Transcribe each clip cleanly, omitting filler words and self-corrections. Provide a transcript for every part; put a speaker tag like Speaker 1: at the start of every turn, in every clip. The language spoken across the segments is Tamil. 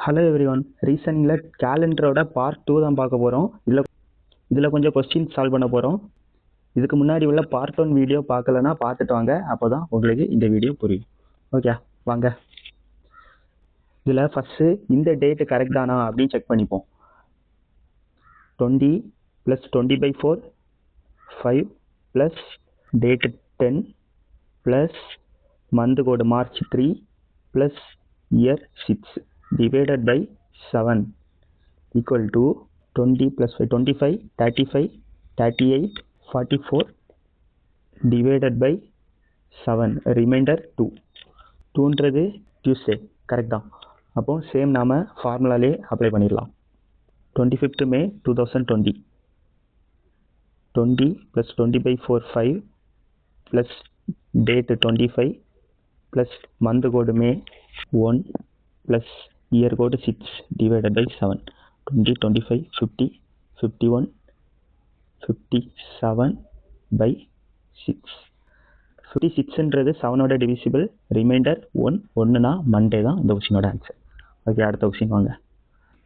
Speaker 1: ஹலோ எவ்ரிவன், ரீசனிங்கில் கேலண்டரோட பார்ட் 2 தான் பார்க்க போகிறோம். இதில் கொஞ்சம் கொஸ்டின் சால்வ் பண்ண போகிறோம். இதுக்கு முன்னாடி உள்ள பார்ட் 1 வீடியோ பார்க்கலன்னா பார்த்துட்டு வாங்க, அப்போ தான் உங்களுக்கு இந்த வீடியோ புரியும். ஓகே வாங்க. இதில் ஃபஸ்ட்டு இந்த டேட்டு கரெக்ட் தானா அப்படின்னு செக் பண்ணிப்போம். 20 + 20/4 5 + date 10 + month code March 3 + year 6 divided by 7 equal to 20 + 5 25 35 38 44 divided by 7 remainder 2. 2ன்றது Tuesday correct தான். அப்போ சேம் நாம ஃபார்முலாலே அப்ளை பண்ணிடலாம். 25th May 2020 20 + 20/4 5 + date 25 + month code May 1 + year code 6 divided by 7 20 25 50 51 57 by 6 56ன்றது 7ஓட divisible, reminder 1 1னா Monday தான் இந்த கொஸ்டினோட ஆன்சர். ஓகே, அடுத்த கொஸ்டின் வாங்க.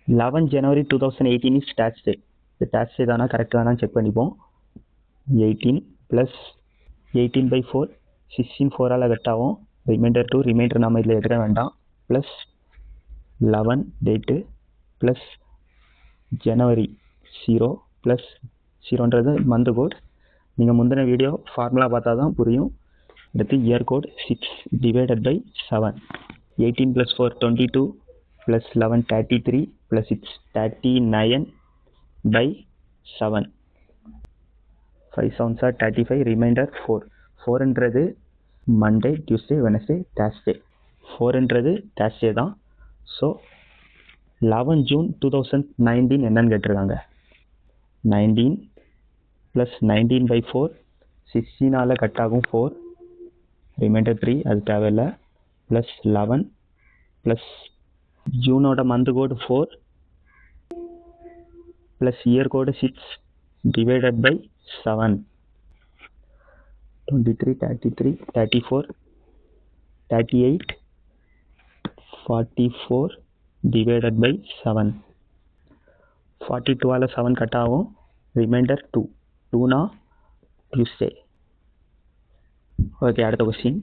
Speaker 1: 11 January 2018 இஸ் டேக்ஸ் டே. இது டேக்ஸ் டே தானா கரெக்ட் தானா செக் பண்ணிப்போம். 18 + 18/4 16 4ஆல் கட் ஆகும். ரிமைண்டர் 2, ரிமைண்டர் நம்ம இதில் எடுக்க வேண்டாம். ப்ளஸ் 11 டேட்டு ப்ளஸ் ஜனவரி 0 ப்ளஸ் 0ன்றது மந்த் கோட். நீங்கள் முந்தின வீடியோ ஃபார்முலா பார்த்தா தான் புரியும். அடுத்து year code 6 divided by 7 18 + 4 22 + 11 33 + 6 39 by 7 5 7s are 35 reminder 4. 4ன்றது மண்டே டியூஸ்டே வெனஸ்டே தேர்ஸ்டே. 4ன்றது தேர்ஸ்டே தான். ஸோ 11 June 2019 என்னன்னு கேட்டிருக்காங்க. 19 + 19/4 16ஆல் கட் ஆகும் 4 ரிமைண்டர் 3 அது தேவையில்லை. ப்ளஸ் 11 ப்ளஸ் ஜூனோட month code 4 plus year code 6 divided by 7 23 33 34 38 44 divided by 7 42ஆல் 7 கட் ஆகும். ரிமைண்டர் 2 2னா டியூஸ்டே. ஓகே, அடுத்த question.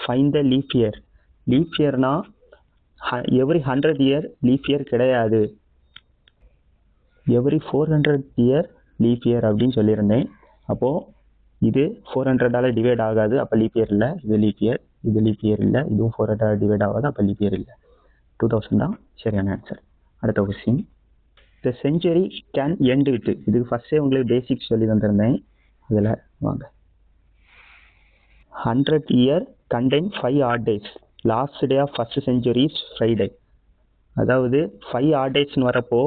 Speaker 1: Find the leap year. Leap இயர்னா எவ்ரி 100 இயர் லீப் இயர் கிடையாது, எவ்ரி 400 இயர் லீப் இயர் அப்படின்னு சொல்லியிருந்தேன். அப்போது இது 400ஆல் டிவைட் ஆகாது, அப்போ லீப் இயர் இல்லை. இது லீப் இயர், இது லீப் இயர் இல்லை. இதுவும் 400ஆல் டிவைட் ஆகாது, அப்போ லீப் இயர் இல்லை. 2000 தான் சரியான ஆன்சர். அடுத்த question. The century can end with. இதுக்கு ஃபஸ்ட்டே உங்களுக்கு பேசிக்ஸ் சொல்லி தந்திருந்தேன், அதில் வாங்க. 100 year contain 5 odd days. Last day of first century is Friday. அதாவது 5 odd daysன்னு வரப்போ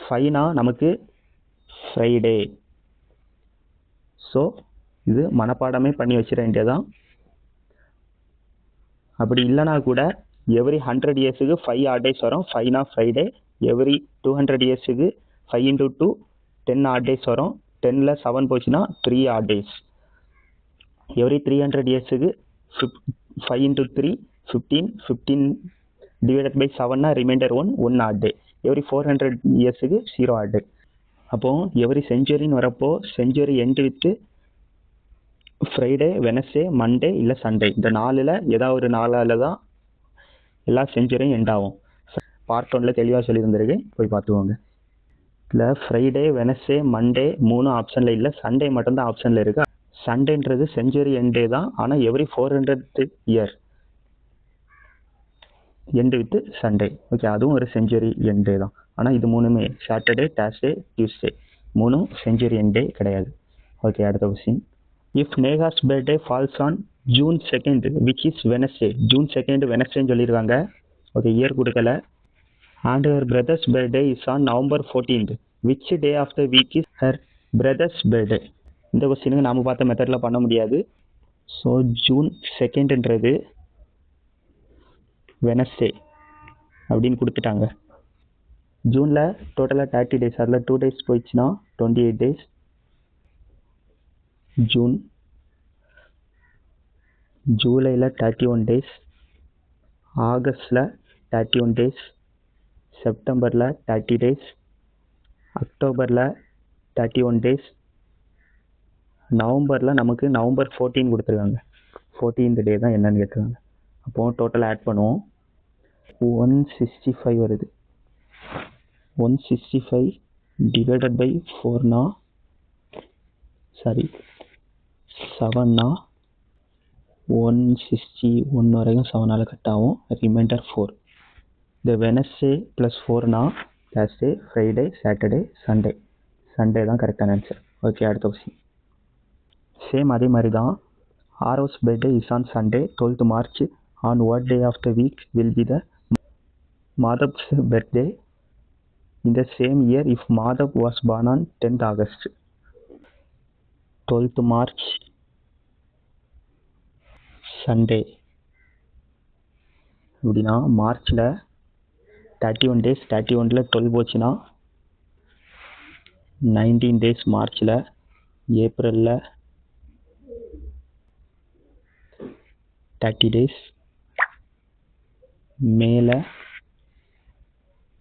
Speaker 1: 5னா நமக்கு ஃப்ரைடே. ஸோ இது மனப்பாடமே பண்ணி வச்சிட வேண்டியதான். அப்படி இல்லைனா கூட எவ்ரி 100 இயர்ஸுக்கு 5 odd days வரும். 5னா ஃப்ரைடே. எவ்ரி 200 இயர்ஸுக்கு 5 × 2 10 odd days வரும். 10ல் 7 போச்சுன்னா 3 odd days. எவ்ரி 300 இயர்ஸுக்கு 5 × 3 15 15 டிவைடட் பை 7னா ரிமைண்டர் 1 odd day. எவ்ரி 400 இயர்ஸுக்கு 0 odd day. அப்போது எவ்ரி செஞ்சுரின்னு வரப்போ century end with Friday, Wednesday, Monday இல்லை சண்டே. இந்த 4ல் ஏதாவது ஒரு 4ஆல் தான் எல்லா செஞ்சுரியும் எண்ட் ஆகும். பார்ட் 1ல் தெளிவாக சொல்லியிருந்திருக்கு, போய் பார்த்துக்கோங்க. இல்லை ஃப்ரைடே, வெனஸ்டே, மண்டே 3 ஆப்ஷனில் இல்லை, சண்டே மட்டும்தான் ஆப்ஷனில் இருக்குது. சண்டேன்றது செஞ்சுரி எண்டே தான், ஆனால் every 400th year end with Sunday. Okay, அதுவும் ஒரு செஞ்சுரி எண்டே தான். ஆனால் இது 3மே சாட்டர்டே, தேர்ஸ்டே, டியூஸ்டே 3ம் செஞ்சுரி எண்டே கிடையாது. ஓகே, அடுத்த question. If Neha's birthday falls on June 2nd which is Wednesday. June 2nd வெனஸ்டேன்னு சொல்லியிருக்காங்க. ஓகே, இயர் கொடுக்கல. And her brother's birthday is on November 14th which day of the week is her brother's birthday. இந்த கொஸ்டினுக்கு நாம் பார்த்த மெத்தடில் பண்ண முடியாது. ஸோ June 2ndன்றது வெனஸ்டே அப்படின்னு கொடுத்துட்டாங்க. ஜூனில் டோட்டலாக 30 days, அதில் 2 days போயிடுச்சுன்னா 28 days. ஜூலையில் 31 days, ஆகஸ்டில் 31 டேஸ், செப்டம்பரில் 30 டேஸ், அக்டோபரில் 31 டேஸ், நவம்பரில் நமக்கு நவம்பர் 14 கொடுத்துருக்காங்க. 14th டே தான் என்னன்னு கேட்டுருக்காங்க. அப்போது டோட்டல் ஆட் பண்ணுவோம். 165 வருது. 165 டிவைடட் பை 4னா 7னா 161 வரைக்கும் 7ஆல் கட் ஆகும். ரிமைண்டர் 4. இந்த வெனஸ்டே ப்ளஸ் 4னா Thursday, Friday, Saturday, Sunday. Sunday தான் கரெக்டான ஆன்சர். ஓகே, அடுத்த கொஸ்டின். சேம் அதே மாதிரி தான். Arav's birthday is on Sunday, 12th March. On what day of the week will be the Madhav's birthday in the same year if Madhav was born on 10th August? 12th March, Sunday. அப்படின்னா மார்ச்சில் 31 டேஸ், 31ல் 12 போச்சுன்னா 19 டேஸ் மார்ச்சில். ஏப்ரலில் 30 டேஸ், மேல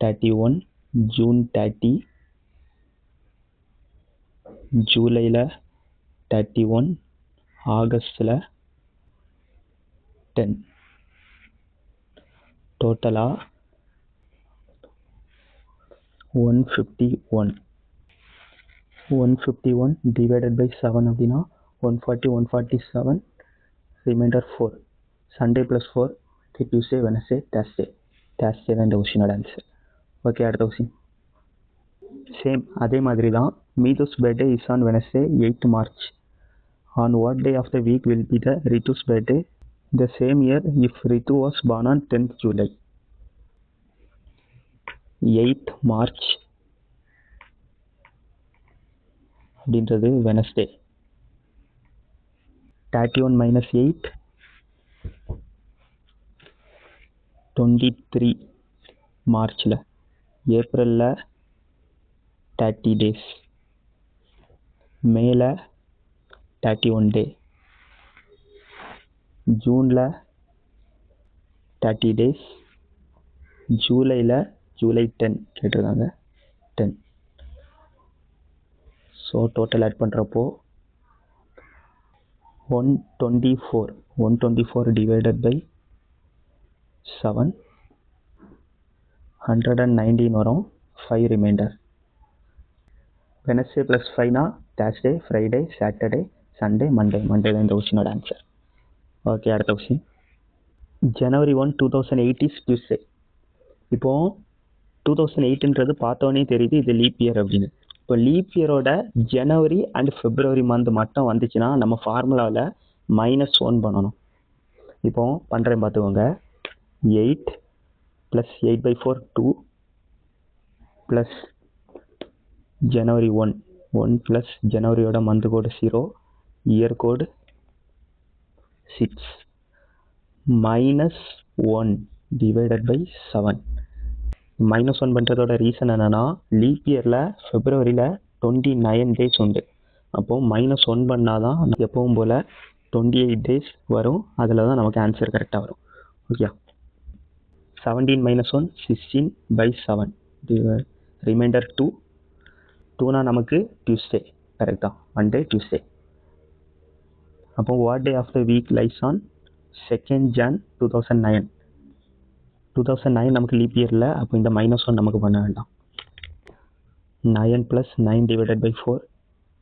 Speaker 1: 31, ஜூன் 30, ஜூலையில் 31, ஆகஸ்டில் 10. டோட்டலாக 151 டிவைடட் பை 7 அப்படின்னா 140, 147, reminder 4. Sunday plus 4, Tuesday, Wednesday, Thursday தான் இந்த கொஸ்டினோட ஆன்சர். ஓகே, அடுத்த கொஸ்டின். சேம் அதே மாதிரி தான். Meethu's birthday is on Wednesday 8th March. On what day of the week will be the Ritu's birthday the same year if Ritu was born on 10th July? 8th March அப்படின்றது வெனஸ்டே. 31 minus 8, 23 மார்ச்சில். ஏப்ரலில் 30 டேஸ், மேல 31 டே, ஜூனில் 30 டேஸ், ஜூலை 10 கேட்டிருக்காங்க. 10. ஸோ டோட்டல் ஆட் பண்ணுறப்போ 124 டிவைடட் பை 7, 119 வரும். 5 ரிமைண்டர். வெனஸ்டே ப்ளஸ் 5னா Thursday, Friday, Saturday, Sunday, Monday தான் இந்த கொஸ்டினோட ஆன்சர். ஓகே, அடுத்த கொஸ்டின். January 1, 2008 is Tuesday. இப்போது 2008ன்றது பார்த்தோன்னே தெரியுது இது லீப் இயர் அப்படின்னு. இப்போ லீப் இயரோட ஜனவரி அண்ட் ஃபெப்ரவரி மந்த் மட்டும் வந்துச்சுன்னா நம்ம ஃபார்முலாவில் -1 பண்ணணும். இப்போ பண்ணுறேன் பார்த்துக்கோங்க. 8 + 8/4 2 ப்ளஸ் ஜனவரி 1 ப்ளஸ் ஜனவரியோட month code 0, year code 6, -1 divided by 7. -1 பண்ணுறதோட ரீசன் என்னென்னா லீப் இயரில் ஃபெப்ரவரியில் 29 டேஸ் உண்டு. அப்போது -1 பண்ணால் தான் எப்பவும் போல் 28 டேஸ் வரும். அதில் தான் நமக்கு ஆன்சர் கரெக்டாக வரும். ஓகே, 17 - 1 16/7. ரிமைண்டர் 2னா நமக்கு டியூஸ்டே கரெக்டாக. Monday, Tuesday. அப்போ what day of the week lies on 2nd Jan 2009. 2009 நமக்கு லீப் இயரில். அப்போ இந்த -1 நமக்கு பண்ண வேண்டாம். 9 + 9 டிவைடட் பை 4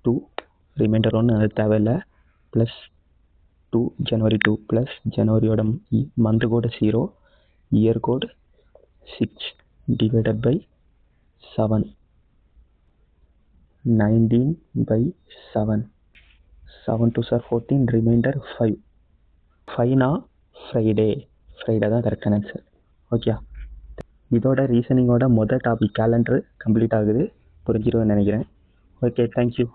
Speaker 1: 2, ரிமைண்டர் 1 அது தேவையில்லை. ப்ளஸ் 2 ஜனவரி 2 ப்ளஸ் ஜனவரியோட month code 0, year code 6 divided by 7, 19/7. 7 2s are 14, reminder 5. 5னா ஃப்ரைடே தான் கரெக்டான ஆன்சர். ஓகே, இதோட ரீசனிங்கோட மொதல் டாபிக் கேலண்டர் கம்ப்ளீட் ஆகுது. புரிஞ்சிருவேன்னு நினைக்கிறேன். Okay, thank you.